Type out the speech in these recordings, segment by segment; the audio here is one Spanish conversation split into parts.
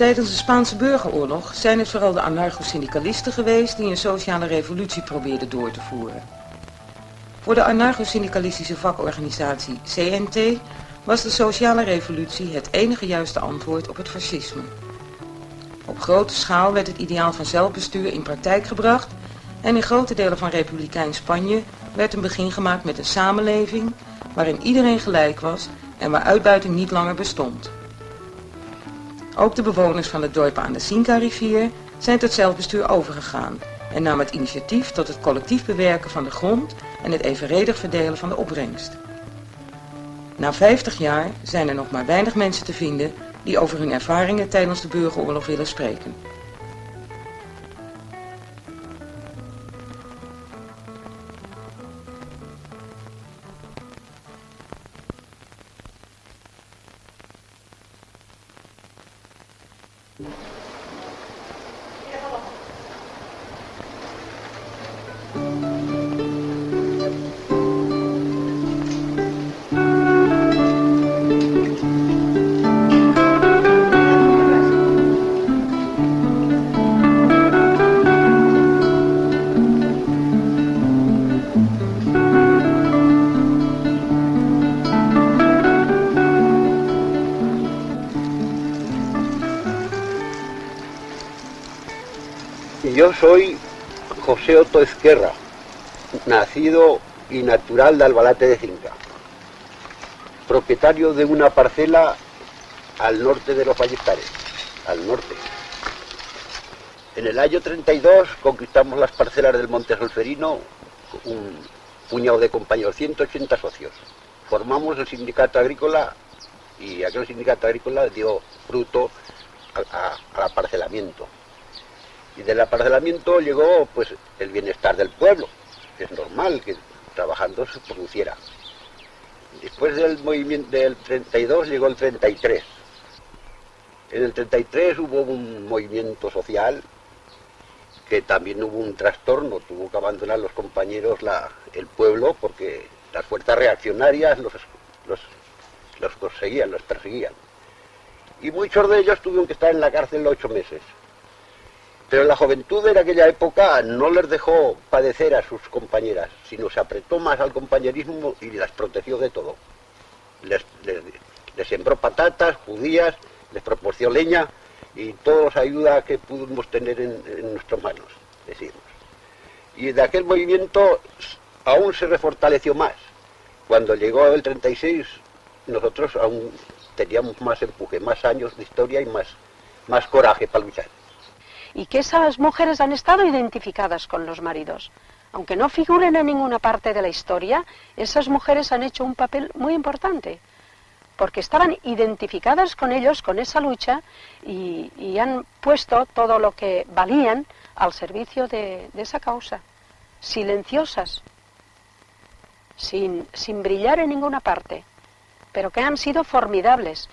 Tijdens de Spaanse burgeroorlog zijn het vooral de anarcho-syndicalisten geweest die een sociale revolutie probeerden door te voeren. Voor de anarcho-syndicalistische vakorganisatie CNT was de sociale revolutie het enige juiste antwoord op het fascisme. Op grote schaal werd het ideaal van zelfbestuur in praktijk gebracht en in grote delen van republikeins Spanje werd een begin gemaakt met een samenleving waarin iedereen gelijk was en waar uitbuiting niet langer bestond. Ook de bewoners van het dorp aan de Cinca-rivier zijn tot zelfbestuur overgegaan en namen het initiatief tot het collectief bewerken van de grond en het evenredig verdelen van de opbrengst. Na 50 jaar zijn er nog maar weinig mensen te vinden die over hun ervaringen tijdens de burgeroorlog willen spreken. Yo soy José Otto Ezquerra, nacido y natural de Albalate de Cinca, propietario de una parcela al norte de los Ballestares, al norte. En el año 32 conquistamos las parcelas del Monte Solferino, un puñado de compañeros, 180 socios. Formamos el sindicato agrícola y aquel sindicato agrícola dio fruto al aparcelamiento. Y del aparcelamiento llegó pues el bienestar del pueblo. Es normal que trabajando se produciera. Después del movimiento del 32 llegó el 33. En el 33 hubo un movimiento social que también hubo un trastorno, tuvo que abandonar los compañeros el pueblo porque las fuerzas reaccionarias los perseguían, los perseguían. Y muchos de ellos tuvieron que estar en la cárcel 8 meses. Pero la juventud en aquella época no les dejó padecer a sus compañeras, sino se apretó más al compañerismo y las protegió de todo. Les sembró patatas, judías, les proporcionó leña y toda la ayuda que pudimos tener en nuestras manos, decimos. Y de aquel movimiento aún se refortaleció más. Cuando llegó el 36, nosotros aún teníamos más empuje, más años de historia y más coraje para luchar. Y que esas mujeres han estado identificadas con los maridos. Aunque no figuren en ninguna parte de la historia, esas mujeres han hecho un papel muy importante, porque estaban identificadas con ellos, con esa lucha, y han puesto todo lo que valían al servicio de esa causa, silenciosas, sin brillar en ninguna parte, pero que han sido formidables.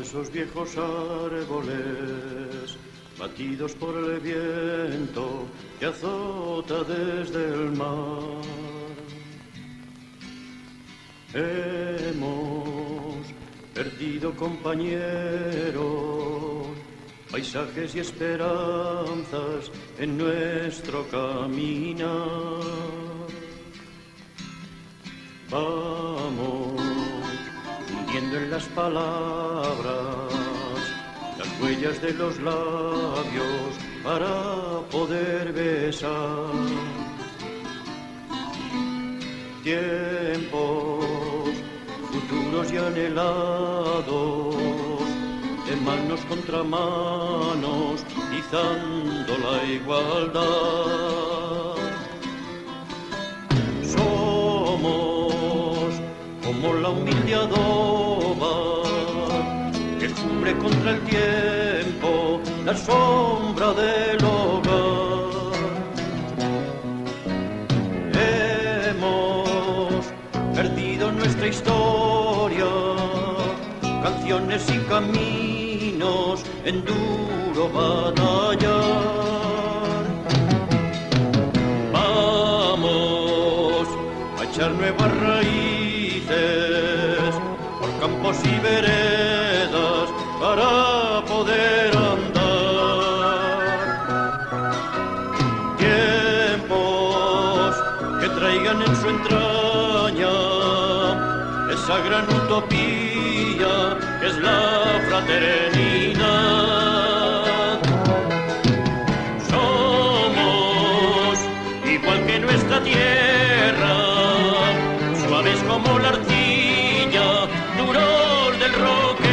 Esos viejos árboles, batidos por el viento que azota desde el mar. Hemos perdido compañeros, paisajes y esperanzas en nuestro caminar. Vamos hundiendo en las palabras las huellas de los labios para poder besar. Tiempos futuros y anhelados, de manos contra manos, izando la igualdad. Somos como la humilde adoba que cubre contra el tiempo la sombra del hogar. Hemos perdido nuestra historia, canciones y caminos en duro batallar. echar nuevas raíces por campos y veredas para poder andar. Tiempos que traigan en su entraña esa gran utopía que es la fraternidad. Somos igual que nuestra tierra, suaves como la arcilla, duros del roquedal.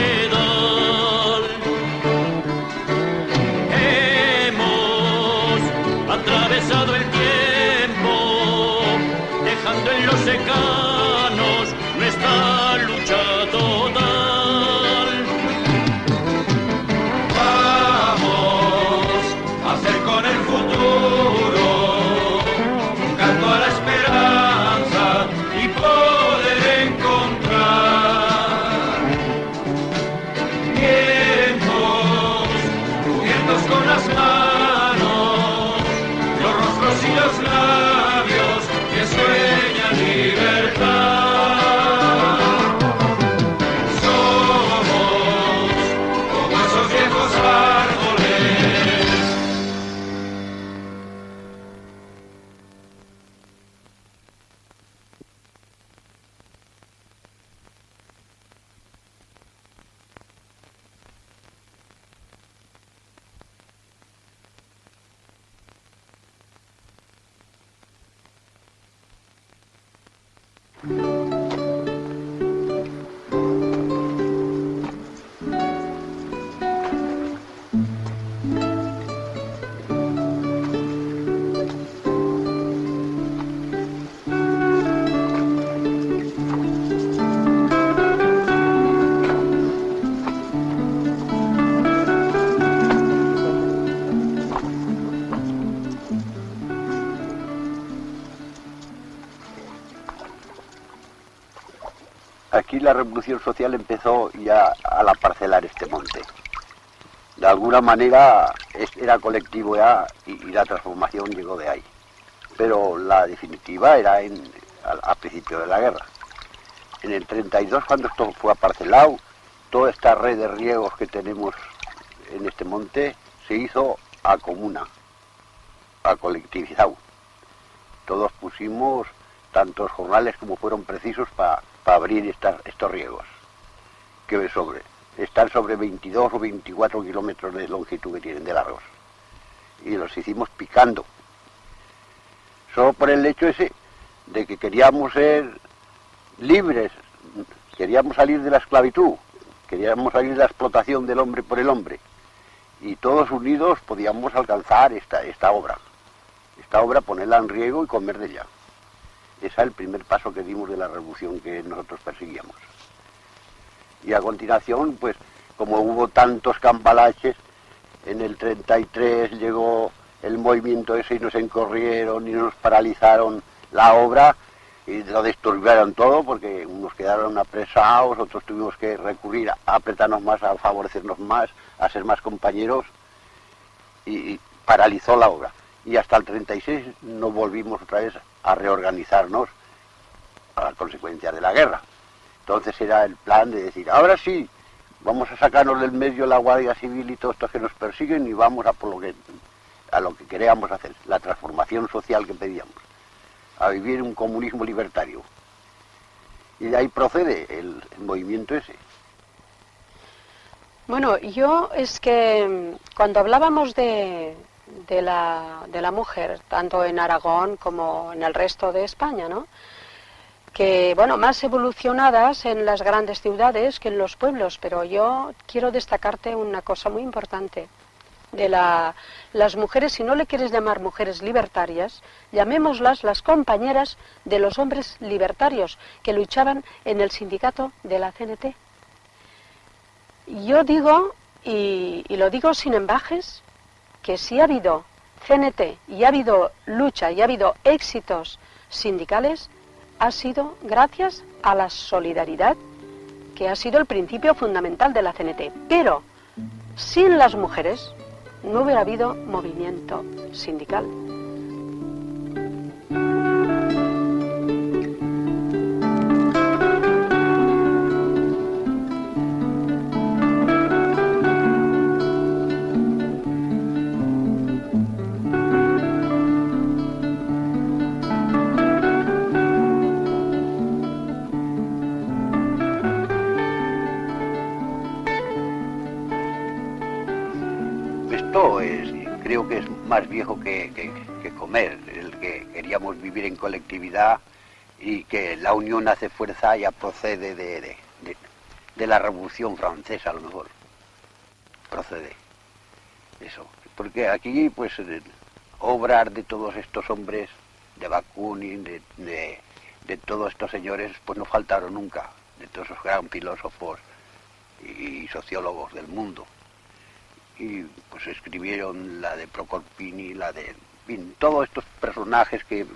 Hemos atravesado el tiempo, dejando en los secanos nuestra lucha total. Vamos a hacer con el futuro un canto a la esperanza y poder encontrar vientos cubiertos con las manos, los rostros y los labios que sueñan libertad. Aquí la revolución social empezó ya a la parcelar este monte. De alguna manera era colectivo ya y la transformación llegó de ahí. Pero la definitiva era a principio de la guerra. En el 32, cuando esto fue aparcelado, toda esta red de riegos que tenemos en este monte se hizo a comuna, a colectivizado. Todos pusimos tantos jornales como fueron precisos para abrir estos riegos, que están sobre 22 o 24 kilómetros de longitud que tienen de largos. Y los hicimos picando. Solo por el hecho ese de que queríamos ser libres, queríamos salir de la esclavitud, queríamos salir de la explotación del hombre por el hombre. Y todos unidos podíamos alcanzar esta obra. Esta obra, ponerla en riego y comer de ella. Ese es el primer paso que dimos de la revolución que nosotros perseguíamos. Y a continuación, pues, como hubo tantos cambalaches, en el 33 llegó el movimiento ese y nos encorrieron y nos paralizaron la obra y lo destruyeron todo porque unos quedaron apresados, otros tuvimos que recurrir a apretarnos más, a favorecernos más, a ser más compañeros y paralizó la obra. Y hasta el 36 no volvimos otra vez a reorganizarnos a la consecuencia de la guerra. Entonces era el plan de decir, ahora sí, vamos a sacarnos del medio la Guardia Civil y todos estos que nos persiguen y vamos a lo que queríamos hacer, la transformación social que pedíamos, a vivir un comunismo libertario. Y de ahí procede el movimiento ese. Bueno, yo es que cuando hablábamos de la mujer, tanto en Aragón como en el resto de España, ¿no? Que, bueno, más evolucionadas en las grandes ciudades que en los pueblos, pero yo quiero destacarte una cosa muy importante de las mujeres, si no le quieres llamar mujeres libertarias, llamémoslas las compañeras de los hombres libertarios que luchaban en el sindicato de la CNT. Yo digo, y lo digo sin embajes, que si ha habido CNT y ha habido lucha y ha habido éxitos sindicales, ha sido gracias a la solidaridad, que ha sido el principio fundamental de la CNT. Pero sin las mujeres no hubiera habido movimiento sindical. Esto creo que es más viejo que comer, el que queríamos vivir en colectividad y que la unión hace fuerza ya procede de la Revolución Francesa, a lo mejor. Procede eso. Porque aquí, pues, obras de todos estos hombres, de Bakunin, de todos estos señores, pues no faltaron nunca, de todos esos grandes filósofos y sociólogos del mundo. Y pues escribieron la de Procopiani, la de... En fin, todos estos personajes que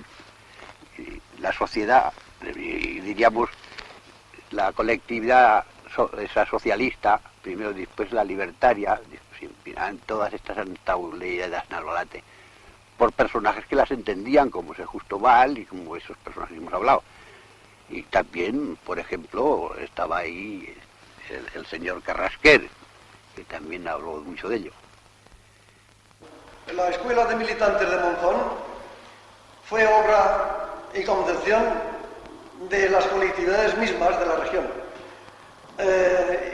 la sociedad, diríamos, la colectividad esa socialista, primero, después la libertaria, todas estas han estado leídas en Albalate por personajes que las entendían, como ese Justo Val y como esos personajes que hemos hablado. Y también, por ejemplo, estaba ahí el señor Carrasquer, que también habló mucho de ello. La Escuela de Militantes de Monzón fue obra y concepción de las colectividades mismas de la región.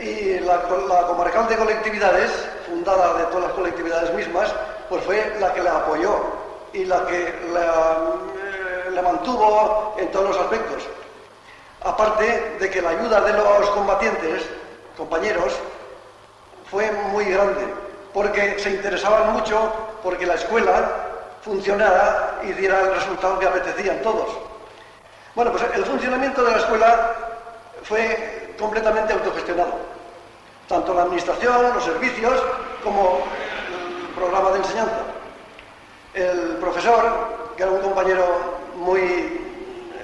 Y la Comarcal de Colectividades, fundada de todas las colectividades mismas, pues fue la que la apoyó y la que la mantuvo en todos los aspectos. Aparte de que la ayuda de los combatientes, compañeros, fue muy grande, porque se interesaban mucho porque la escuela funcionara y diera el resultado que apetecían todos. Bueno, pues el funcionamiento de la escuela fue completamente autogestionado. Tanto la administración, los servicios, como el programa de enseñanza. El profesor, que era un compañero muy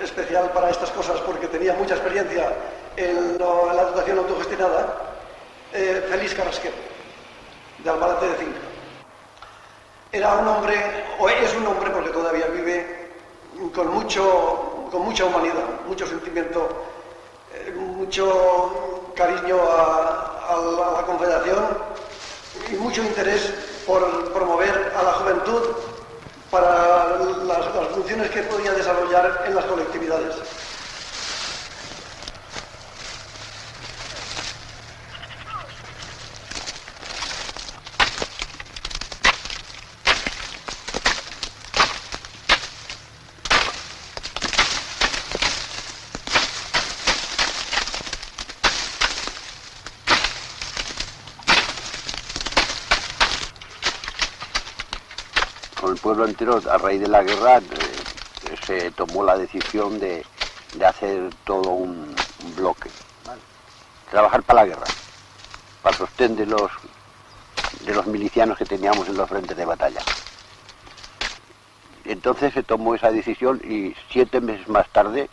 especial para estas cosas porque tenía mucha experiencia en la educación autogestionada, Félix Carrasquer, de Albalate de Cinca. Era un hombre, o es un hombre porque todavía vive, con mucha humanidad, mucho sentimiento, mucho cariño a la Confederación y mucho interés por promover a la juventud para las funciones que podía desarrollar en las colectividades. Con el pueblo entero, a raíz de la guerra, se tomó la decisión de hacer todo un bloque, ¿vale? Trabajar para la guerra, para el sostén de los milicianos que teníamos en los frentes de batalla. Entonces se tomó esa decisión y 7 meses más tarde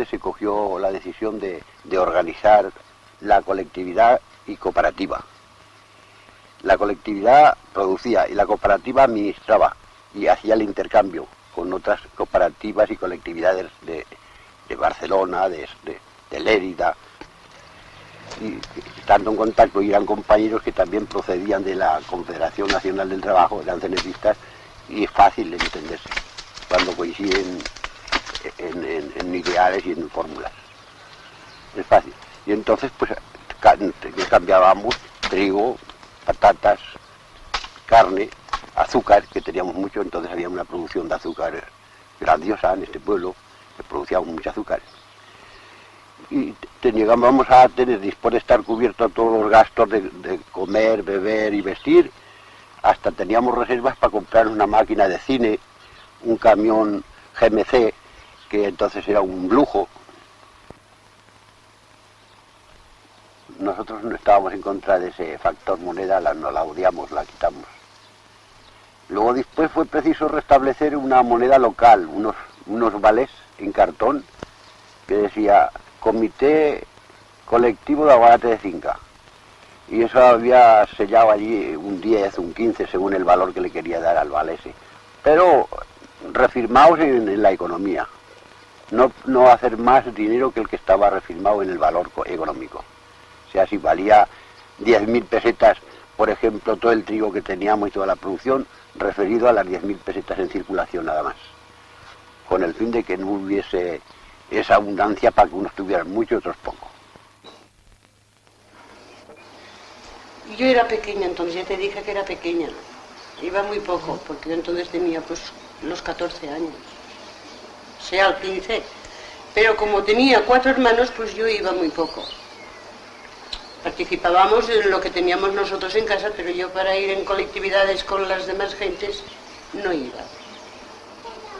se cogió la decisión de organizar la colectividad y cooperativa. La colectividad producía y la cooperativa administraba y hacía el intercambio con otras cooperativas y colectividades de Barcelona, de Lérida, y estando en contacto, y eran compañeros que también procedían de la Confederación Nacional del Trabajo, eran cenetistas, y es fácil de entenderse cuando coinciden en ideales y en fórmulas. Es fácil. Y entonces pues cambiábamos trigo, patatas, carne, azúcar, que teníamos mucho, entonces había una producción de azúcar grandiosa en este pueblo, que producíamos mucho azúcar. Y llegábamos a tener, después de estar cubiertos todos los gastos de comer, beber y vestir, hasta teníamos reservas para comprar una máquina de cine, un camión GMC, que entonces era un lujo. Nosotros no estábamos en contra de ese factor moneda, no la odiamos, la quitamos. Luego después fue preciso restablecer una moneda local, unos vales en cartón, que decía Comité Colectivo de Albalate de Cinca. Y eso había sellado allí un 10, un 15, según el valor que le quería dar al vale ese. Pero refirmados en la economía. No hacer más dinero que el que estaba refirmado en el valor económico. O sea, si valía 10.000 pesetas, por ejemplo, todo el trigo que teníamos y toda la producción, referido a las 10.000 pesetas en circulación nada más. Con el fin de que no hubiese esa abundancia para que unos tuvieran mucho y otros poco. Yo era pequeña, entonces ya te dije que era pequeña. Iba muy poco, porque yo entonces tenía pues los 14 años. O sea, al 15. Pero como tenía 4 hermanos, pues yo iba muy poco. Participábamos en lo que teníamos nosotros en casa, pero yo para ir en colectividades con las demás gentes no iba.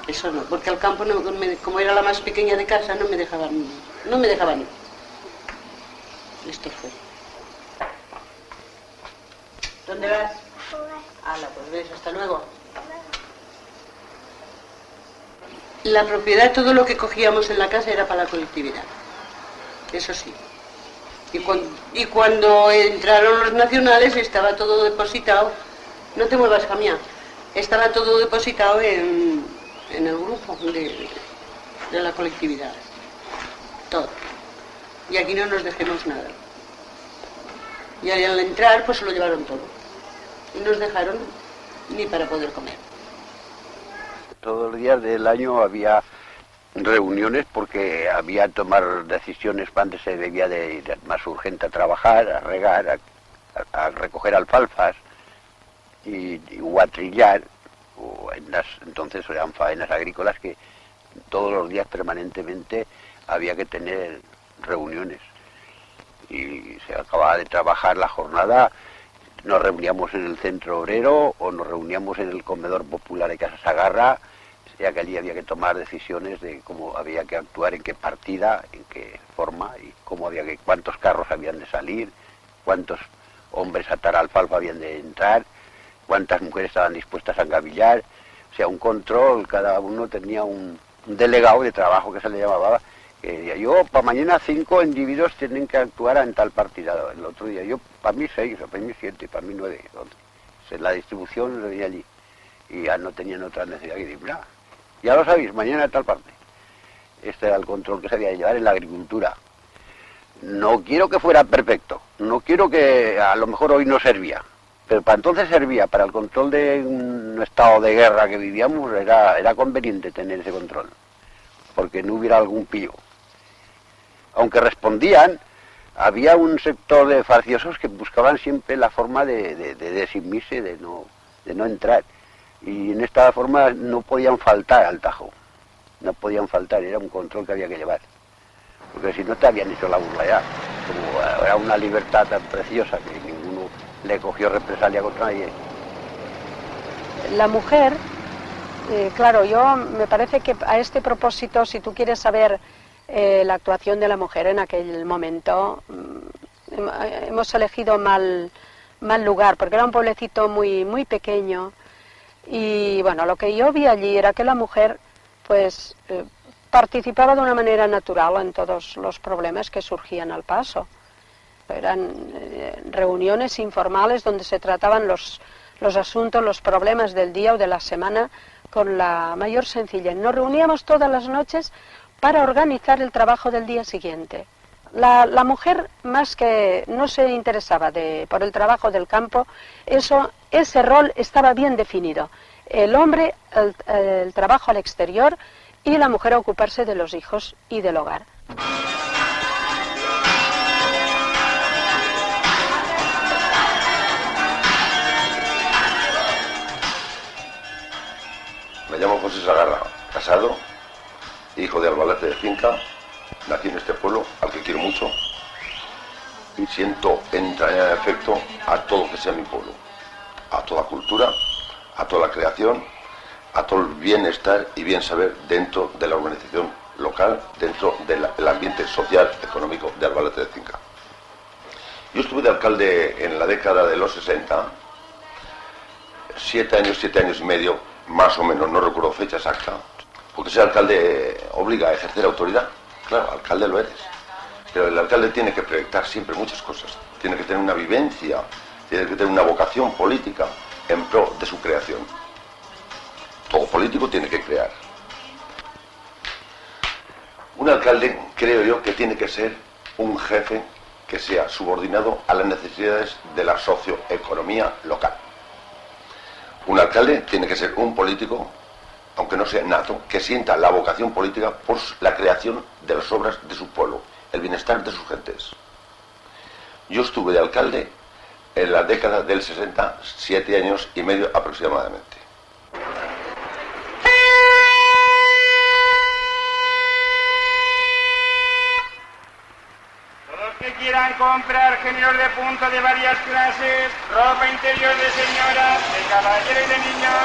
Eso no, porque al campo, no, como era la más pequeña de casa, no me dejaban ir. Esto fue. ¿Dónde vas? Hala, pues ves, hasta luego. La propiedad, todo lo que cogíamos en la casa era para la colectividad. Eso sí. Y cuando entraron los nacionales estaba todo depositado. No te muevas, Jamia. Estaba todo depositado en el grupo de la colectividad. Todo. Y aquí no nos dejemos nada. Y al entrar, pues se lo llevaron todo. Y nos dejaron ni para poder comer. Todos los días del año había reuniones porque había que tomar decisiones cuando se debía de ir más urgente a trabajar, a regar, a recoger alfalfas o a trillar. Entonces eran faenas agrícolas que todos los días permanentemente había que tener reuniones. Y se acababa de trabajar la jornada, nos reuníamos en el centro obrero o nos reuníamos en el comedor popular de Casa Sagarra, ya que allí había que tomar decisiones de cómo había que actuar, en qué partida, en qué forma y cuántos carros habían de salir, cuántos hombres a atar alfalfa habían de entrar, cuántas mujeres estaban dispuestas a engavillar. O sea, un control, cada uno tenía un delegado de trabajo que se le llamaba, que decía, yo para mañana 5 individuos tienen que actuar en tal partida, el otro día yo para mí 6, para mí 7, para mí 9. La distribución lo venía allí y ya no tenían otra necesidad que decir, nada, ya lo sabéis, mañana en tal parte. Este era el control que se había de llevar en la agricultura. No quiero que fuera perfecto, no quiero que a lo mejor hoy no servía, pero para entonces servía, para el control de un estado de guerra que vivíamos, era conveniente tener ese control, porque no hubiera algún pillo. Aunque respondían, había un sector de facciosos que buscaban siempre la forma de desinmirse, de no entrar. Y en esta forma no podían faltar al Tajo, no podían faltar, era un control que había que llevar. Porque si no te habían hecho la burla ya, como era una libertad tan preciosa que ninguno le cogió represalia contra nadie. La mujer, claro, yo me parece que a este propósito, si tú quieres saber la actuación de la mujer en aquel momento, hemos elegido mal lugar, porque era un pueblecito muy, muy pequeño. Y bueno, lo que yo vi allí era que la mujer pues participaba de una manera natural en todos los problemas que surgían al paso. Eran reuniones informales donde se trataban los asuntos, los problemas del día o de la semana con la mayor sencillez. Nos reuníamos todas las noches para organizar el trabajo del día siguiente. La mujer más que no se interesaba por el trabajo del campo, ese rol estaba bien definido. El hombre, el trabajo al exterior y la mujer a ocuparse de los hijos y del hogar. Me llamo José Sagarra, casado, hijo de Albalate de Cinca, nací en este pueblo, al que quiero mucho, y siento entrañar afecto a todo lo que sea mi pueblo, a toda cultura, a toda la creación, a todo el bienestar y bien saber dentro de la organización local, dentro del ambiente social, económico de Albalate de Cinca. Yo estuve de alcalde en la década de los 60, 7 años y medio, más o menos, no recuerdo fecha exacta, porque ser alcalde obliga a ejercer autoridad. Claro, alcalde lo eres, pero el alcalde tiene que proyectar siempre muchas cosas, tiene que tener una vivencia, tiene que tener una vocación política en pro de su creación. Todo político tiene que crear. Un alcalde, creo yo, que tiene que ser un jefe que sea subordinado a las necesidades de la socioeconomía local. Un alcalde tiene que ser un político, aunque no sea nato, que sienta la vocación política por la creación de las obras de su pueblo, el bienestar de sus gentes. Yo estuve de alcalde en la década del 60, 7 años y medio aproximadamente. Todos que quieran comprar géneros de punto de varias clases, ropa interior de señora, de caballero y de niños,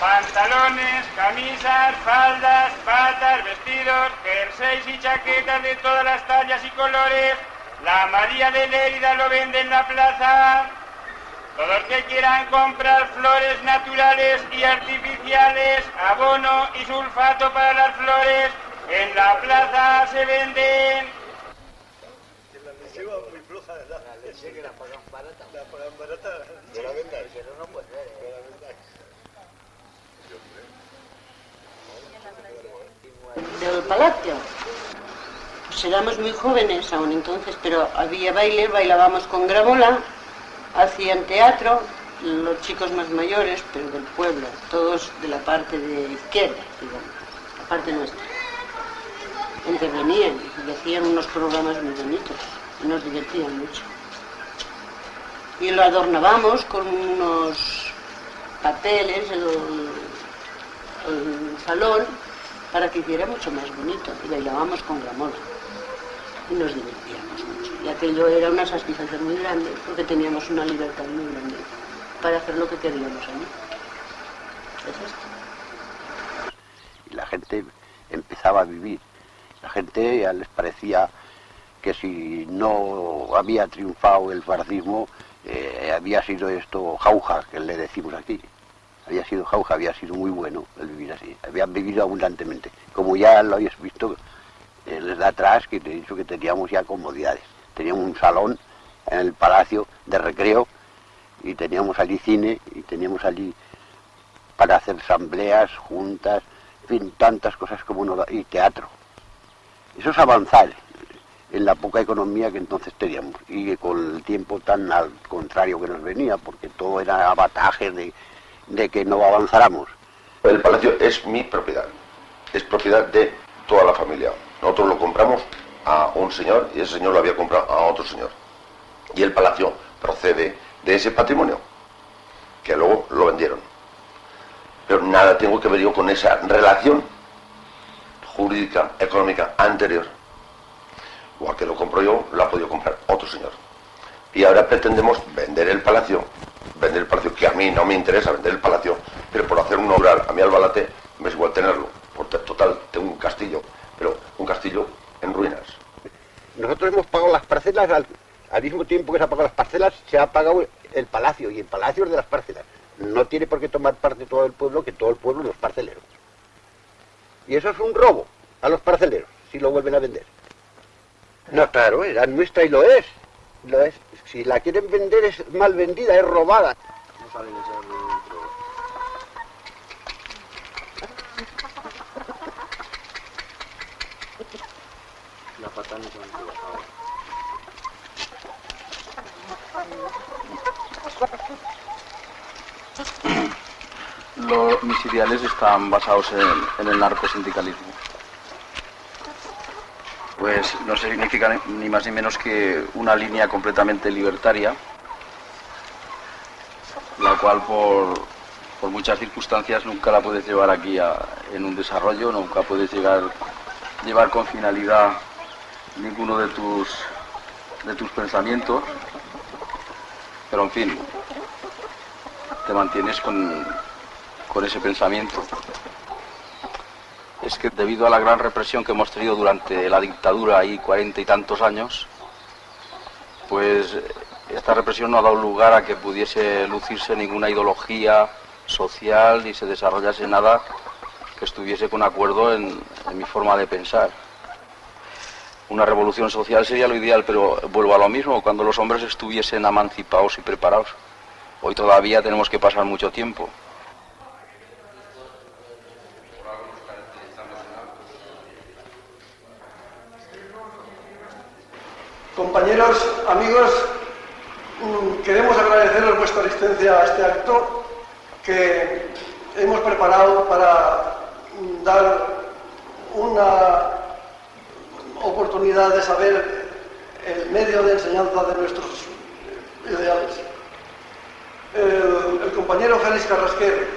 pantalones, camisas, faldas, batas, vestidos, jerseys y chaquetas de todas las tallas y colores. La María de Lérida lo vende en la plaza. Todos que quieran comprar flores naturales y artificiales, abono y sulfato para las flores, en la plaza se venden. La leche va muy floja, ¿verdad? La leche que la pagan barata. La pagan barata. ¿No la vendáis? No puede ser. ¿No la vendáis? Del palacio. Pues éramos muy jóvenes aún entonces, pero había baile, bailábamos con gramola, hacían teatro, los chicos más mayores, pero del pueblo, todos de la parte de izquierda, digamos, la parte nuestra. Intervenían y hacían unos programas muy bonitos, y nos divertían mucho. Y lo adornábamos con unos papeles, el salón, para que hiciera mucho más bonito, y bailábamos con gramola y nos divertíamos mucho, y aquello era una satisfacción muy grande porque teníamos una libertad muy grande para hacer lo que queríamos allí. Es esto. Y la gente empezaba a vivir, la gente ya les parecía que si no había triunfado el fascismo, había sido esto jauja, que le decimos aquí. Había sido jauja, había sido muy bueno el vivir así. Habían vivido abundantemente. Como ya lo habéis visto desde atrás, que te he dicho que teníamos ya comodidades. Teníamos un salón en el Palacio de Recreo y teníamos allí cine y teníamos allí para hacer asambleas, juntas, en fin, tantas cosas como no, y teatro. Eso es avanzar en la poca economía que entonces teníamos y con el tiempo tan al contrario que nos venía, porque todo era abataje de que no avanzáramos. El palacio es mi propiedad, es propiedad de toda la familia. Nosotros lo compramos a un señor y ese señor lo había comprado a otro señor. Y el palacio procede de ese patrimonio, que luego lo vendieron. Pero nada tengo que ver yo con esa relación jurídica, económica anterior. Igual que lo compro yo, lo ha podido comprar otro señor. Y ahora pretendemos vender el palacio, que a mí no me interesa vender el palacio, pero por hacer un obrar a mi Albalate me es igual tenerlo. Por total, tengo un castillo, pero un castillo en ruinas. Nosotros hemos pagado las parcelas, al mismo tiempo que se han pagado las parcelas, se ha pagado el palacio, y el palacio es de las parcelas. No tiene por qué tomar parte todo el pueblo, que todo el pueblo es los parceleros. Y eso es un robo a los parceleros, si lo vuelven a vender. No, claro, era nuestra y lo es. Lo es. Si la quieren vender es mal vendida, es robada. No sale de ser la patada no se Mis ideales están basados en el narcosindicalismo. Pues no significa ni más ni menos que una línea completamente libertaria, la cual por muchas circunstancias nunca la puedes llevar aquí en un desarrollo, nunca puedes llevar con finalidad ninguno de tus pensamientos, pero en fin, te mantienes con ese pensamiento. Es que debido a la gran represión que hemos tenido durante la dictadura ahí 40 y tantos años, pues esta represión no ha dado lugar a que pudiese lucirse ninguna ideología social ni se desarrollase nada que estuviese con acuerdo en mi forma de pensar. Una revolución social sería lo ideal, pero vuelvo a lo mismo, cuando los hombres estuviesen emancipados y preparados. Hoy todavía tenemos que pasar mucho tiempo. Compañeros, amigos, queremos agradeceros vuestra asistencia a este acto que hemos preparado para dar una oportunidad de saber el medio de enseñanza de nuestros ideales. compañero Félix Carrasquer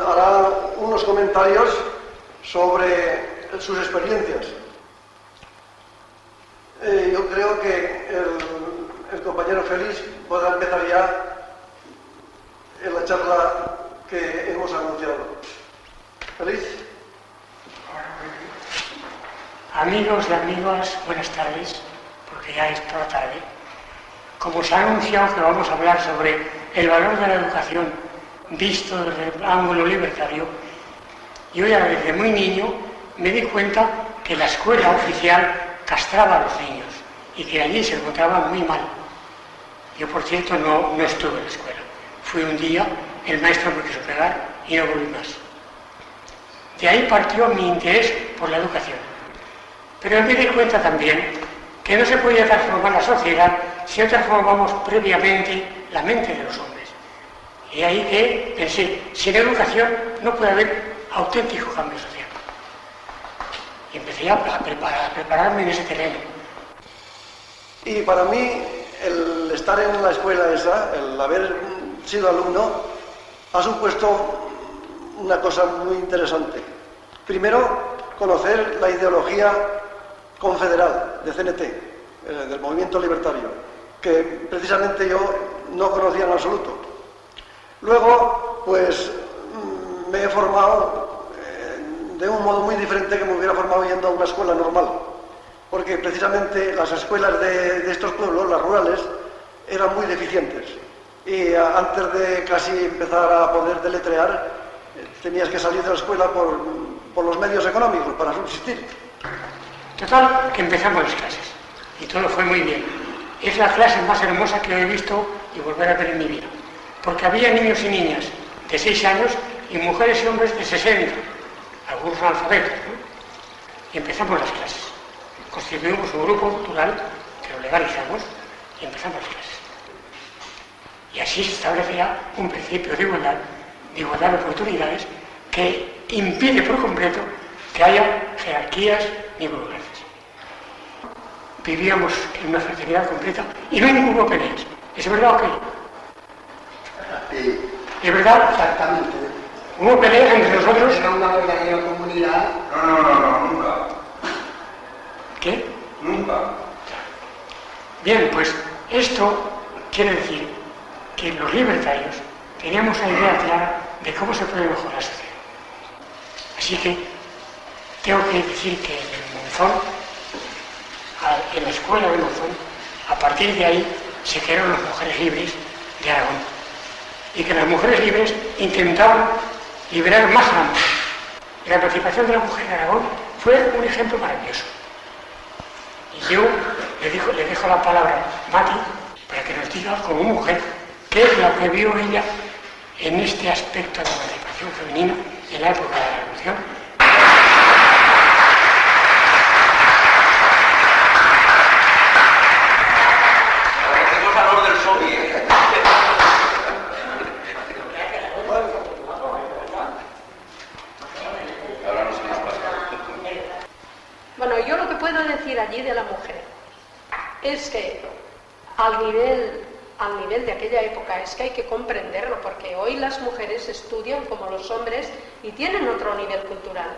hará unos comentarios sobre sus experiencias. Yo creo que el compañero Félix podrá empezar ya en la charla que hemos anunciado. Félix. Amigos y amigas, buenas tardes, porque ya es toda tarde. Como se ha anunciado que vamos a hablar sobre el valor de la educación visto desde el ángulo libertario, yo ya desde muy niño me di cuenta que la escuela oficial castraba a los niños y que allí se encontraban muy mal. Yo, por cierto, no estuve en la escuela. Fui un día, el maestro me quiso pegar y no volví más. De ahí partió mi interés por la educación. Pero me di cuenta también que no se podía transformar la sociedad si no transformamos previamente la mente de los hombres. Y ahí que pensé, sin educación no puede haber auténtico cambio social. Y empecé a prepararme en ese terreno. Y para mí, el estar en la escuela esa, el haber sido alumno, ha supuesto una cosa muy interesante. Primero, conocer la ideología confederal de CNT, del movimiento libertario, que precisamente yo no conocía en absoluto. Luego, pues, me he formado de un modo muy diferente que me hubiera formado yendo a una escuela normal, porque precisamente las escuelas de estos pueblos, las rurales, eran muy deficientes. Y antes de casi empezar a poder deletrear, tenías que salir de la escuela por los medios económicos para subsistir. Total, que empezamos las clases y todo fue muy bien. Es la clase más hermosa que he visto y volver a ver en mi vida, porque había niños y niñas de 6 años y mujeres y hombres de 60, algunos analfabetos, ¿no? Y empezamos las clases. Constituimos un grupo cultural que lo legalizamos y empezamos las clases. Y así se establecía un principio de igualdad de oportunidades que impide por completo que haya jerarquías ni burocracias. Vivíamos en una fraternidad completa y no hubo peleas. ¿Es verdad o qué? Sí. ¿Es verdad? Exactamente. ¿Hubo peleas entre nosotros? Era una verdadera comunidad. No, nunca. ¿Qué? Nunca. Bien, pues esto quiere decir que los libertarios teníamos una idea clara de cómo se puede mejorar la sociedad. Así que tengo que decir que en Monzón, en la escuela de Monzón, a partir de ahí se crearon las mujeres libres de Aragón. Y que las mujeres libres intentaban liberar más a la mujer. Y la emancipación de la mujer de Aragón fue un ejemplo maravilloso. Y yo le dejo la palabra a Mati para que nos diga como mujer qué es lo que vio ella en este aspecto de la emancipación femenina en la época de la Revolución. Bueno, yo lo que puedo decir allí de la mujer es que al nivel de aquella época es que hay que comprenderlo, porque hoy las mujeres estudian como los hombres y tienen otro nivel cultural,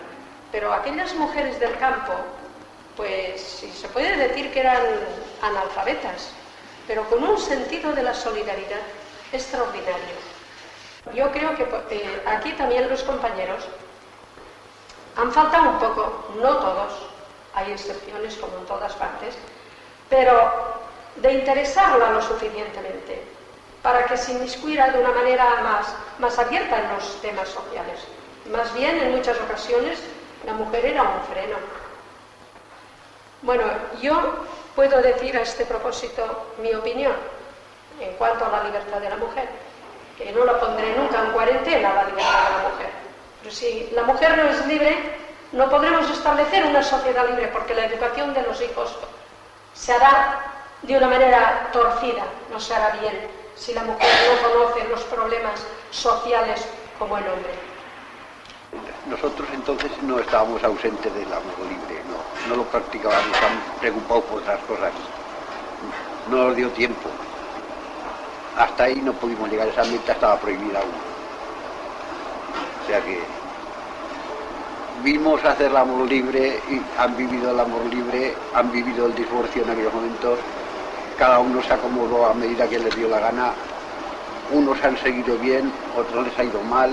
pero aquellas mujeres del campo, pues sí, se puede decir que eran analfabetas, pero con un sentido de la solidaridad extraordinario. Yo creo que aquí también los compañeros han faltado un poco, no todos, hay excepciones como en todas partes, pero de interesarla lo suficientemente para que se inmiscuya de una manera más abierta en los temas sociales. Más bien, en muchas ocasiones, la mujer era un freno. Bueno, yo puedo decir a este propósito mi opinión en cuanto a la libertad de la mujer, que no la pondré nunca en cuarentena, la libertad de la mujer. Pero si la mujer no es libre, no podremos establecer una sociedad libre, porque la educación de los hijos se hará de una manera torcida, no se hará bien, si la mujer no conoce los problemas sociales como el hombre. Nosotros entonces no estábamos ausentes del amor libre, no lo practicábamos, tan preocupados por otras cosas. No nos dio tiempo. hasta ahí no pudimos llegar, esa meta estaba prohibida aún. O sea que vimos hacer el amor libre y han vivido el amor libre, han vivido el divorcio en aquellos momentos, cada uno se acomodó a medida que les dio la gana, unos han seguido bien, otros les ha ido mal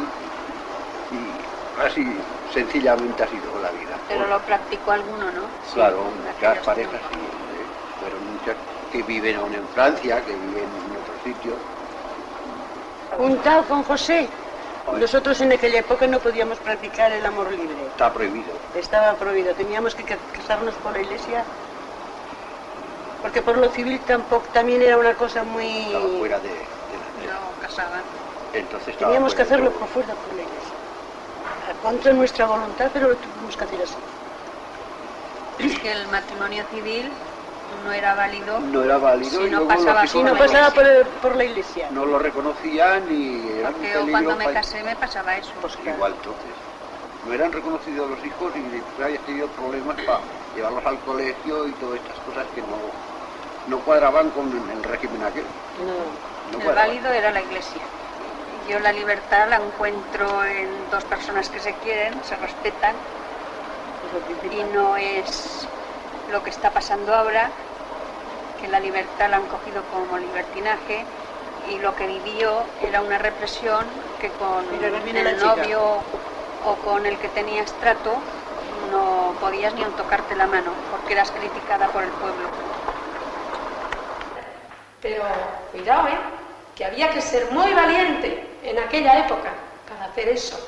y así sencillamente ha sido la vida. Pero lo practicó alguno, ¿no? Claro, muchas parejas sí, fueron muchas que viven aún en Francia, que viven en otro sitio. Un tal con José. Nosotros en aquella época no podíamos practicar el amor libre. Está prohibido. Estaba prohibido. Teníamos que casarnos por la iglesia. Porque por lo civil tampoco, también era una cosa muy... Estaba fuera de la... No casaban. Entonces teníamos que hacerlo por fuera por la iglesia. Contra nuestra voluntad, pero lo tuvimos que hacer así. Es que el matrimonio civil no era válido. No era válido. Si no pasaba, por la iglesia. No lo reconocían y era porque yo cuando me casé me pasaba eso. Pues igual entonces. No eran reconocidos los hijos y habías tenido problemas para llevarlos al colegio y todas estas cosas que no cuadraban con el régimen aquel. No el válido era la iglesia. Yo la libertad la encuentro en dos personas que se quieren, se respetan y no es lo que está pasando ahora, que la libertad la han cogido como libertinaje y lo que vivió era una represión que con el novio o con el que tenías trato no podías ni aun tocarte la mano porque eras criticada por el pueblo. Pero cuidado, que había que ser muy valiente en aquella época para hacer eso.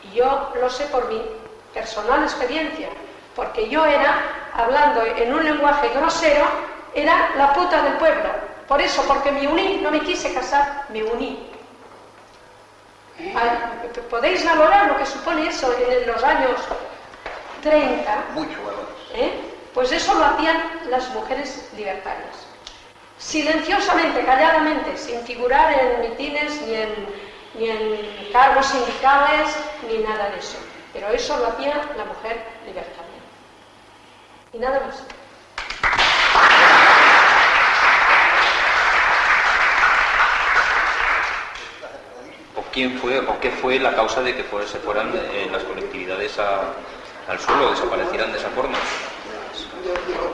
Y yo lo sé por mi personal experiencia, porque yo era, hablando en un lenguaje grosero, era la puta del pueblo. Por eso, porque me uní, no me quise casar, me uní. ¿Podéis valorar lo que supone eso en los años 30? Mucho valor. Pues eso lo hacían las mujeres libertarias. Silenciosamente, calladamente, sin figurar en mitines, ni en cargos sindicales, ni nada de eso. Pero eso lo hacía la mujer libertaria. Y nada más. ¿Quién fue o qué fue la causa de que se fueran las colectividades al suelo, desaparecieran de esa forma?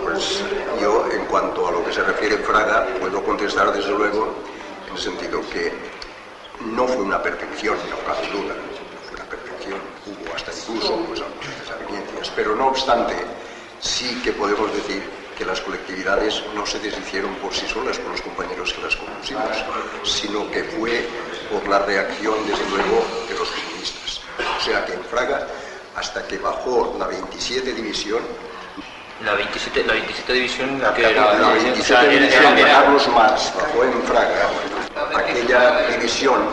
Pues yo, en cuanto a lo que se refiere Fraga, puedo contestar desde luego en el sentido que no fue una perfección, no cabe duda, no fue una perfección, hubo hasta incluso pues, desavenencias, pero no obstante, sí que podemos decir que las colectividades no se deshicieron por sí solas por los compañeros que las compusimos, sino que fue por la reacción, desde luego, de los comunistas. O sea que en Fraga, hasta que bajó la 27 División, la 27 división que era la 27 división de Carlos Marx bajó en Fraga. Aquella división,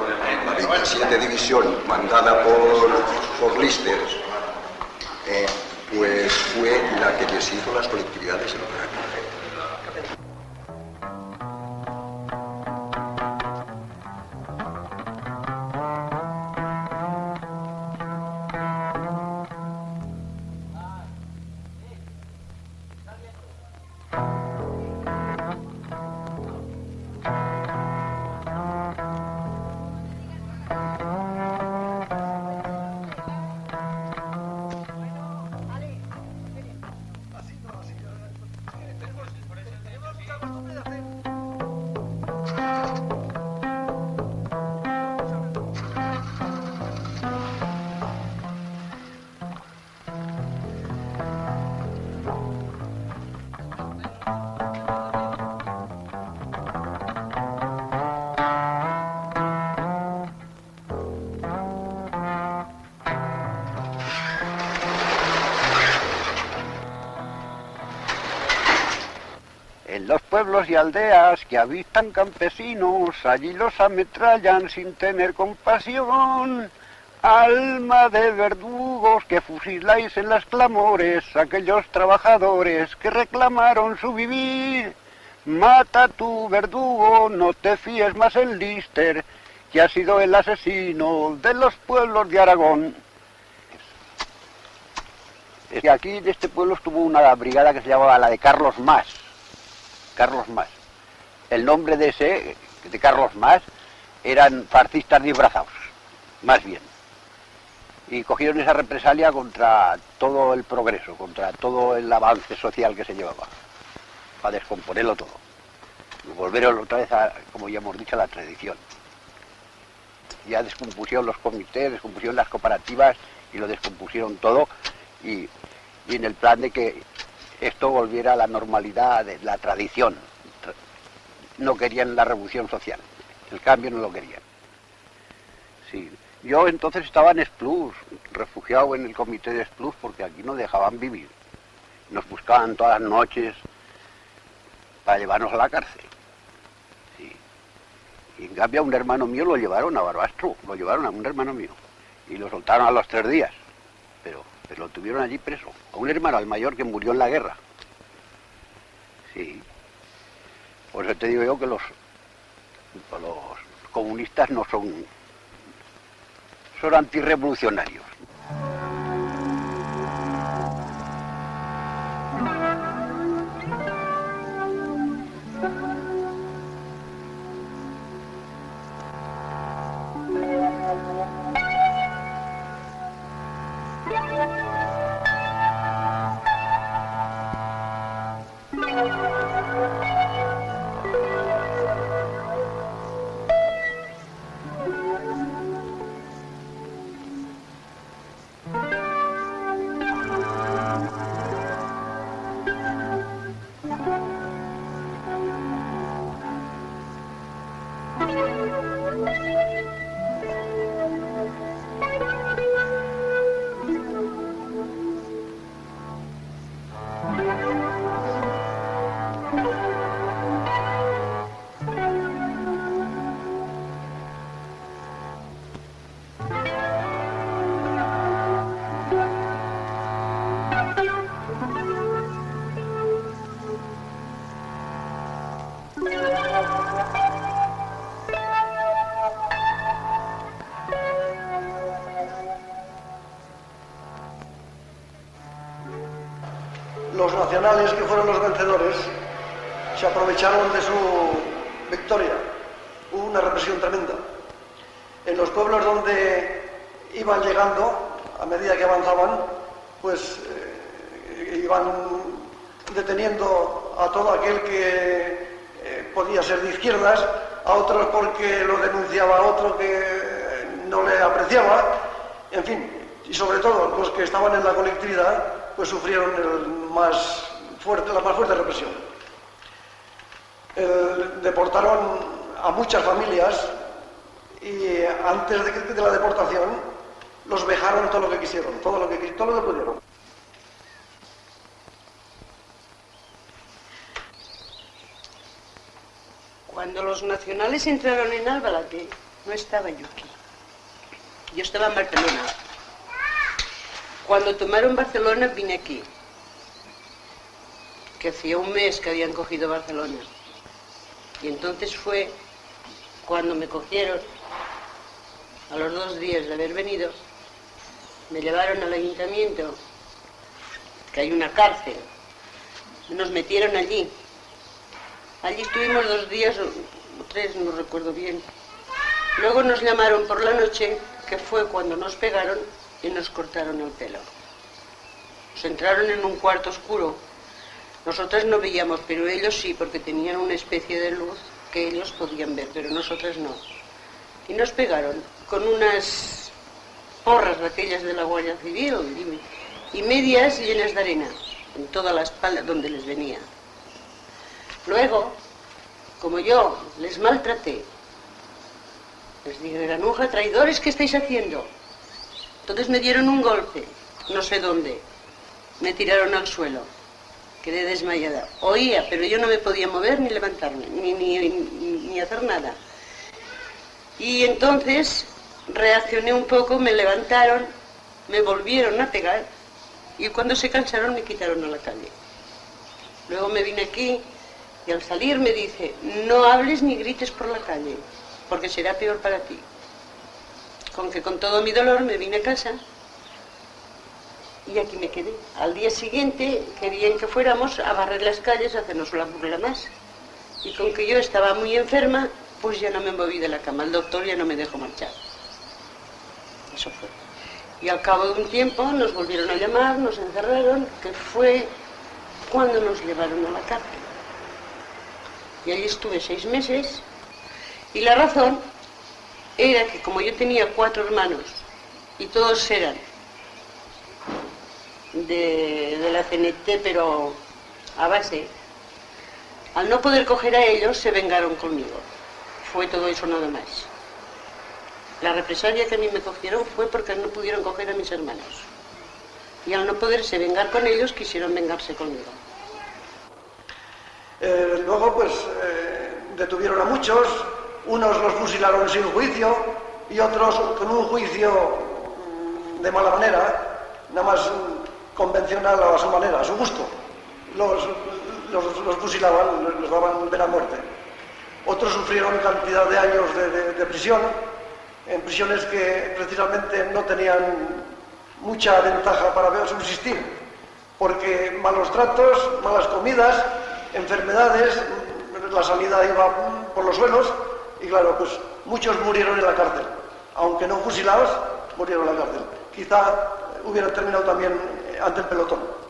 la 27 división mandada por Lister, pues fue la que deshizo las colectividades en Fraga. En los pueblos y aldeas que habitan campesinos, allí los ametrallan sin tener compasión. Alma de verdugos que fusiláis en las clamores, aquellos trabajadores que reclamaron su vivir. Mata a tu verdugo, no te fíes más en Lister, que ha sido el asesino de los pueblos de Aragón. Es que aquí en este pueblo estuvo una brigada que se llamaba la de Carlos Mas. Carlos Mas. El nombre de ese de Carlos Mas, eran fascistas disfrazados, más bien. Y cogieron esa represalia contra todo el progreso, contra todo el avance social que se llevaba, para descomponerlo todo. Y volvieron otra vez a, como ya hemos dicho, a la tradición. Ya descompusieron los comités, descompusieron las cooperativas y lo descompusieron todo, y en el plan de que esto volviera a la normalidad de la tradición. No querían la revolución social, el cambio no lo querían. Sí. Yo entonces estaba en Esplús, refugiado en el comité de Esplús, porque aquí no dejaban vivir. Nos buscaban todas las noches para llevarnos a la cárcel. Sí. Y en cambio a un hermano mío lo llevaron a Barbastro, lo llevaron a un hermano mío. Y lo soltaron a los 3 días, pero lo tuvieron allí preso. A un hermano, al mayor, que murió en la guerra. Sí. Por eso te digo yo que los comunistas no son antirrevolucionarios. Los nacionales, que fueron los vencedores, se aprovecharon de su victoria. Hubo una represión tremenda. En los pueblos donde iban llegando, a medida que avanzaban, pues iban deteniendo a todo aquel que podía ser de izquierdas, a otros porque lo denunciaba a otro que no le apreciaba, en fin, y sobre todo los que estaban en la colectividad, pues sufrieron la más fuerte represión. Deportaron a muchas familias y antes de la deportación los vejaron todo lo que quisieron, todo lo que pudieron. Cuando los nacionales entraron en Albalate, no estaba yo aquí. Yo estaba en Barcelona. Cuando tomaron Barcelona vine aquí, que hacía un mes que habían cogido Barcelona. Y entonces fue cuando me cogieron, a los 2 días de haber venido, me llevaron al ayuntamiento, que hay una cárcel, nos metieron allí. Allí estuvimos 2 días o 3, no recuerdo bien. Luego nos llamaron por la noche, que fue cuando nos pegaron y nos cortaron el pelo. Nos entraron en un cuarto oscuro. Nosotras no veíamos, pero ellos sí, porque tenían una especie de luz que ellos podían ver, pero nosotras no. Y nos pegaron con unas porras de aquellas de la Guardia Civil y medias llenas de arena en toda la espalda donde les venía. Luego, como yo les maltraté, les dije, granuja, traidores, ¿qué estáis haciendo? Entonces me dieron un golpe, no sé dónde, me tiraron al suelo, quedé desmayada. Oía, pero yo no me podía mover ni levantarme, ni hacer nada. Y entonces reaccioné un poco, me levantaron, me volvieron a pegar y cuando se cansaron me quitaron a la calle. Luego me vine aquí y al salir me dice, no hables ni grites por la calle, porque será peor para ti. Con todo mi dolor me vine a casa y aquí me quedé. Al día siguiente querían que fuéramos a barrer las calles a hacernos una burla más. Y con que yo estaba muy enferma, pues ya no me moví de la cama. El doctor ya no me dejó marchar. Eso fue. Y al cabo de un tiempo nos volvieron a llamar, nos encerraron, que fue cuando nos llevaron a la cárcel. Y allí estuve 6 meses. Y la razón era que como yo tenía 4 hermanos y todos eran de la CNT, pero a base, al no poder coger a ellos, se vengaron conmigo. Fue todo eso nada más. La represalia que a mí me cogieron fue porque no pudieron coger a mis hermanos. Y al no poderse vengar con ellos, quisieron vengarse conmigo. Luego, pues, detuvieron a muchos. Unos los fusilaron sin juicio y otros con un juicio de mala manera, nada más convencional a su manera, a su gusto. Los fusilaban, les daban pena muerte. Otros sufrieron cantidad de años de prisión, en prisiones que precisamente no tenían mucha ventaja para subsistir, porque malos tratos, malas comidas, enfermedades, la sanidad iba por los suelos y claro, pues muchos murieron en la cárcel. Aunque no fusilados, murieron en la cárcel. Quizá hubieran terminado también ante el pelotón.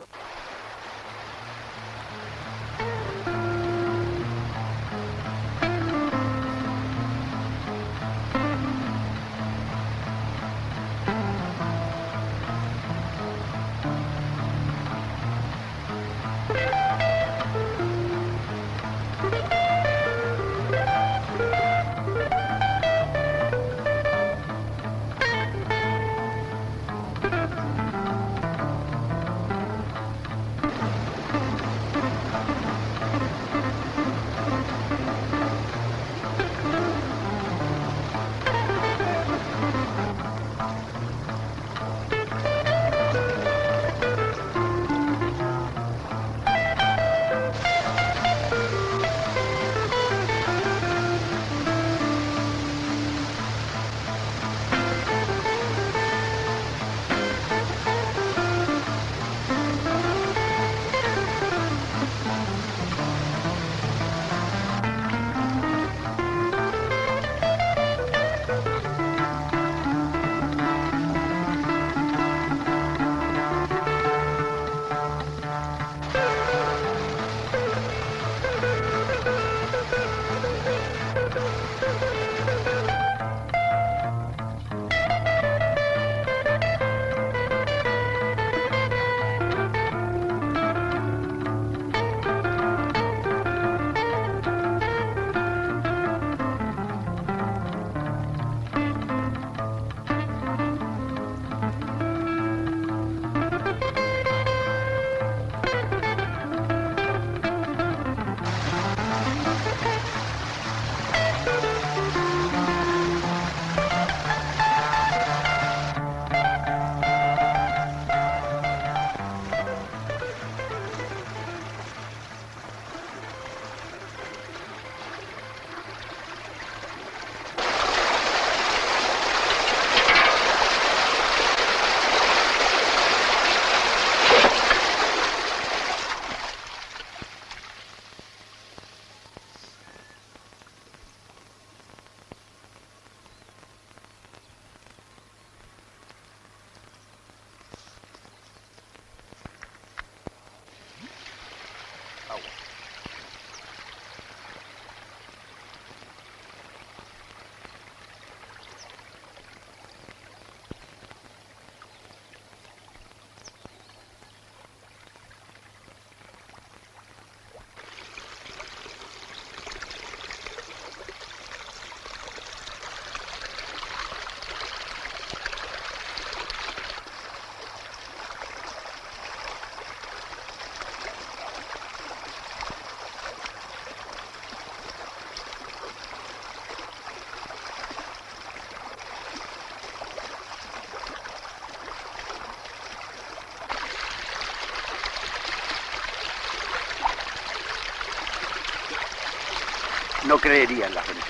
No creería en la gente,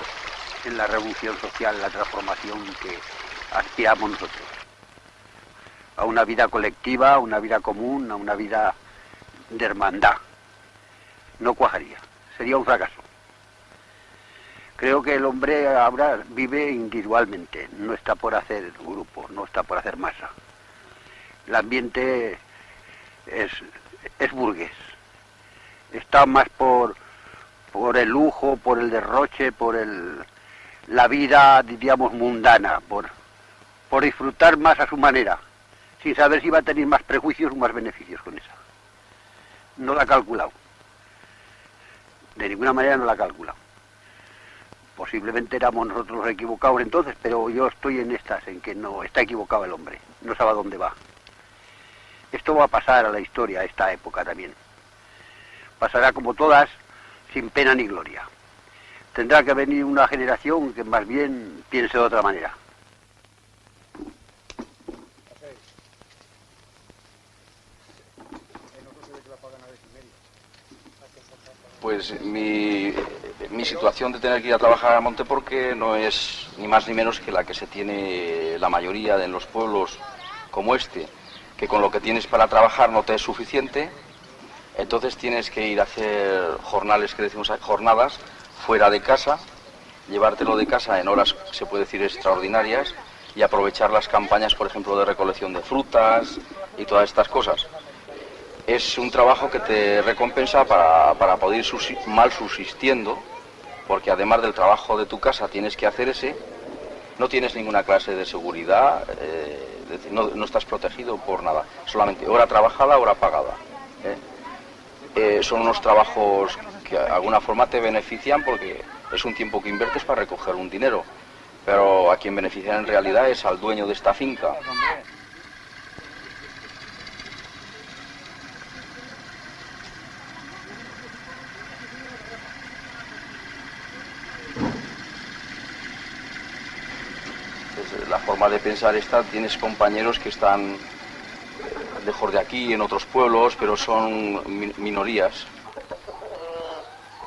en la revolución social, la transformación que aspiramos nosotros. A una vida colectiva, a una vida común, a una vida de hermandad. No cuajaría, sería un fracaso. Creo que el hombre ahora vive individualmente, no está por hacer grupo, no está por hacer masa. El ambiente es burgués, está más por el lujo, por el derroche, por la vida, diríamos, mundana, por disfrutar más a su manera, sin saber si va a tener más prejuicios o más beneficios con esa. No la ha calculado. De ninguna manera no la ha calculado. Posiblemente éramos nosotros los equivocados entonces, pero yo estoy en estas, en que no está equivocado el hombre, no sabe a dónde va. Esto va a pasar a la historia, a esta época también. Pasará como todas, sin pena ni gloria. Tendrá que venir una generación que más bien piense de otra manera. Pues mi situación de tener que ir a trabajar a Monteporque no es ni más ni menos que la que se tiene la mayoría de los pueblos como este, que con lo que tienes para trabajar no te es suficiente, entonces tienes que ir a hacer jornales, que decimos jornadas, fuera de casa, llevártelo de casa en horas, se puede decir, extraordinarias, y aprovechar las campañas, por ejemplo, de recolección de frutas y todas estas cosas. Es un trabajo que te recompensa para poder ir mal subsistiendo, porque además del trabajo de tu casa tienes que hacer ese, no tienes ninguna clase de seguridad, no estás protegido por nada, solamente hora trabajada, hora pagada. Son unos trabajos que de alguna forma te benefician porque es un tiempo que inviertes para recoger un dinero, pero a quien benefician en realidad es al dueño de esta finca. La forma de pensar esta, tienes compañeros que están lejos de aquí, en otros pueblos, pero son minorías.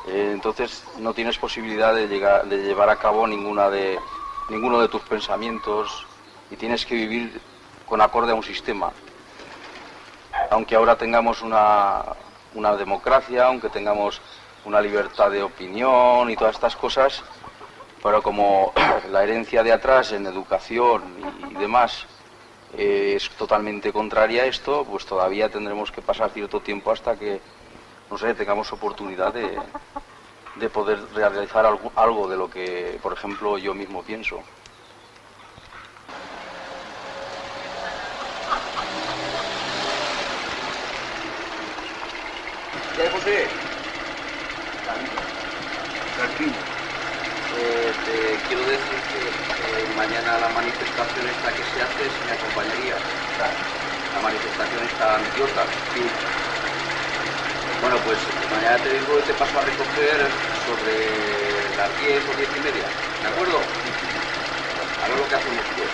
Entonces no tienes posibilidad de llevar a cabo ninguno de tus pensamientos y tienes que vivir con acorde a un sistema. Aunque ahora tengamos una democracia, aunque tengamos una libertad de opinión y todas estas cosas, pero como la herencia de atrás en educación y demás es totalmente contraria a esto, pues todavía tendremos que pasar cierto tiempo hasta que, no sé, tengamos oportunidad de poder realizar algo de lo que, por ejemplo, yo mismo pienso. ¿Qué, José? Tranquilo. Te quiero decir que mañana la manifestación esta que se hace, si me acompañaría. La manifestación está antiota. Sí. Bueno, pues mañana te digo, te paso a recoger sobre las 10 o 10 y media. ¿De acuerdo? A ver lo que hacemos pues.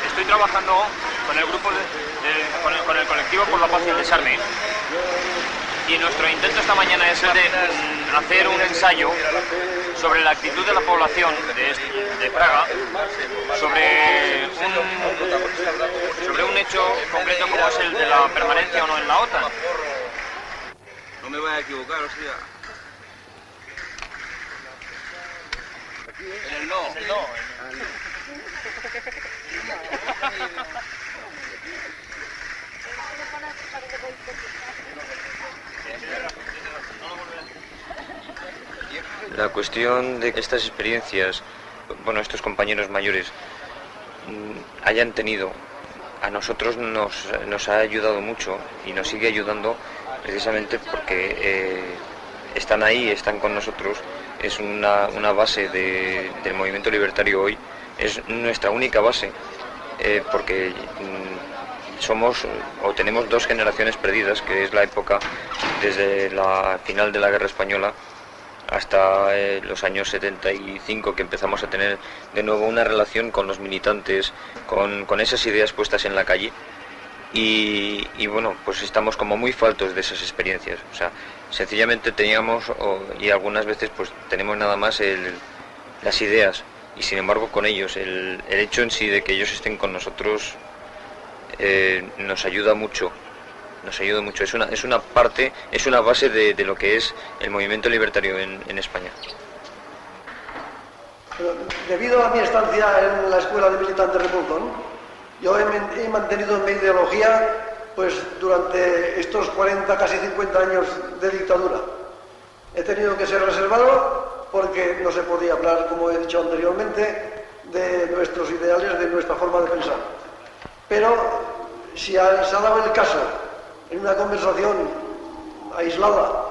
Estoy trabajando con el grupo con el colectivo por la paz y el desarme, y nuestro intento esta mañana es de hacer un ensayo sobre la actitud de la población de Praga sobre un hecho concreto como es el de la permanencia o no en la OTAN. No me voy a equivocar, o sea. En el no. En el no. La cuestión de que estas experiencias, bueno, estos compañeros mayores hayan tenido, a nosotros nos ha ayudado mucho y nos sigue ayudando precisamente porque están ahí, están con nosotros, es una base del movimiento libertario hoy, es nuestra única base, porque somos o tenemos dos generaciones perdidas, que es la época desde la final de la Guerra Española hasta los años 75, que empezamos a tener de nuevo una relación con los militantes, con esas ideas puestas en la calle. Y bueno, pues estamos como muy faltos de esas experiencias. O sea, sencillamente teníamos, y algunas veces pues tenemos nada más las ideas, y sin embargo con ellos, el hecho en sí de que ellos estén con nosotros nos ayuda mucho. Es una parte, es una base de lo que es el movimiento libertario en España. Pero debido a mi estancia en la escuela de militantes Repulcón, yo he mantenido mi ideología pues durante estos 40, casi 50 años de dictadura. He tenido que ser reservado porque no se podía hablar, como he dicho anteriormente, de nuestros ideales, de nuestra forma de pensar. Pero si se ha dado el caso, en una conversación aislada,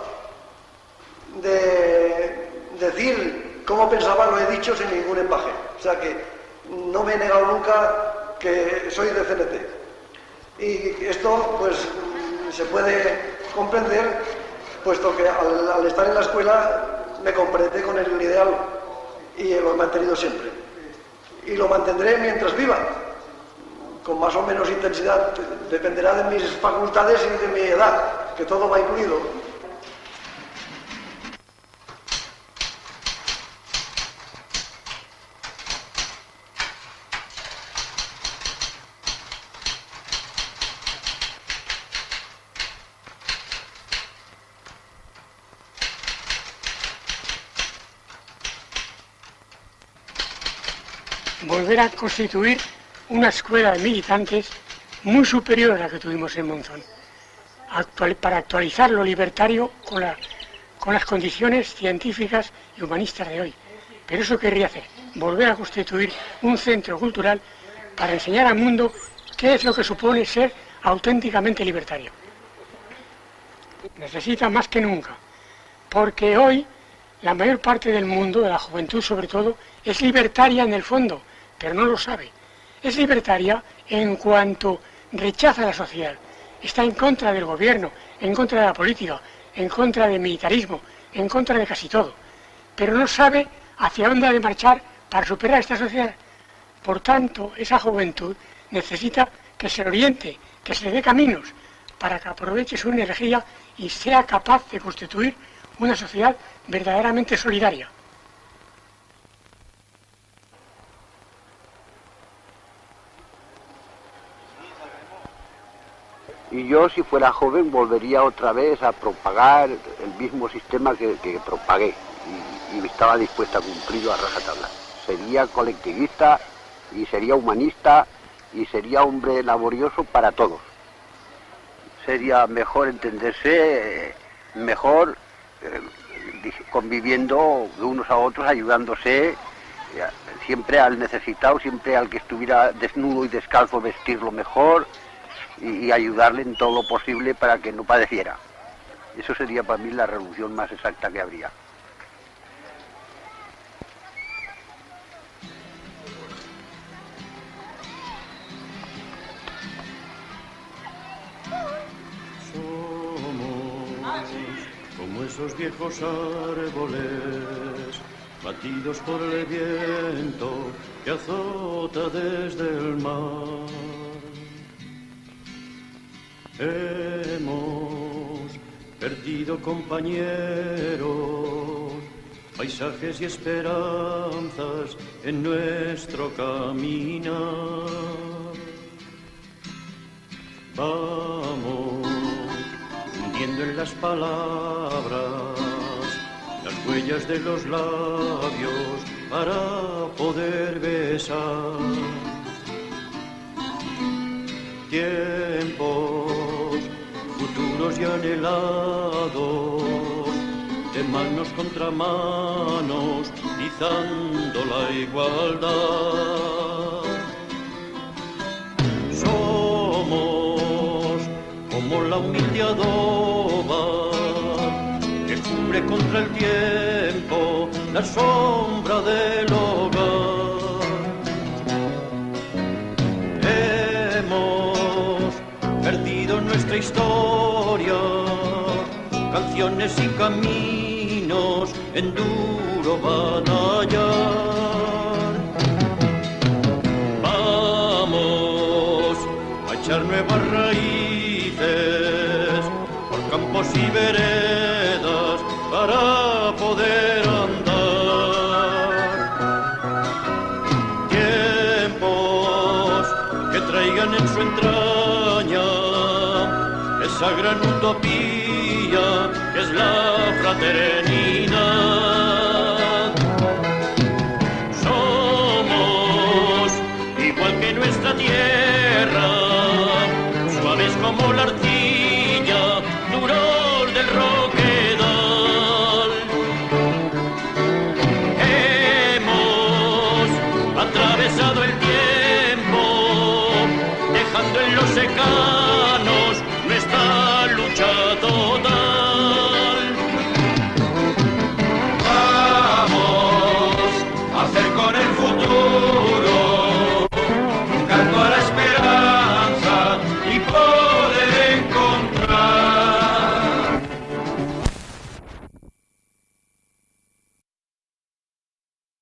de decir cómo pensaba, lo he dicho sin ningún empaje. O sea que no me he negado nunca que soy de CNT. Y esto pues se puede comprender, puesto que al estar en la escuela me comprendí con el ideal y lo he mantenido siempre. Y lo mantendré mientras viva, con más o menos intensidad, dependerá de mis facultades y de mi edad, que todo va incluido. Volver a constituir una escuela de militantes muy superior a la que tuvimos en Monzón, para actualizar lo libertario con las condiciones científicas y humanistas de hoy. Pero eso querría hacer, volver a constituir un centro cultural para enseñar al mundo qué es lo que supone ser auténticamente libertario. Necesita más que nunca, porque hoy la mayor parte del mundo, de la juventud sobre todo, es libertaria en el fondo, pero no lo sabe. Es libertaria en cuanto rechaza la sociedad, está en contra del gobierno, en contra de la política, en contra del militarismo, en contra de casi todo, pero no sabe hacia dónde ha de marchar para superar esta sociedad. Por tanto, esa juventud necesita que se oriente, que se le dé caminos, para que aproveche su energía y sea capaz de constituir una sociedad verdaderamente solidaria. Y yo, si fuera joven, volvería otra vez a propagar el mismo sistema que propagué y estaba dispuesta a cumplirlo a rajatabla. Sería colectivista y sería humanista y sería hombre laborioso para todos. Sería mejor entenderse, mejor conviviendo de unos a otros, ayudándose, siempre al necesitado, siempre al que estuviera desnudo y descalzo, vestirlo mejor y ayudarle en todo lo posible para que no padeciera. Eso sería para mí la revolución más exacta que habría. Como esos viejos árboles, batidos por el viento que azota desde el mar. Hemos perdido compañeros, paisajes y esperanzas en nuestro caminar. Vamos hundiendo en las palabras las huellas de los labios para poder besar. Tiempos futuros y anhelados, de manos contra manos, izando la igualdad. Somos como la humilde adobe firme contra el tiempo, la sombra del hogar. Hemos perdido nuestra historia, canciones y caminos en duro batallar. Vamos a echar nuevas raíces por campos y veredas para poder andar. Tiempos que traigan en su entraña esa gran utopía que es la fraternidad.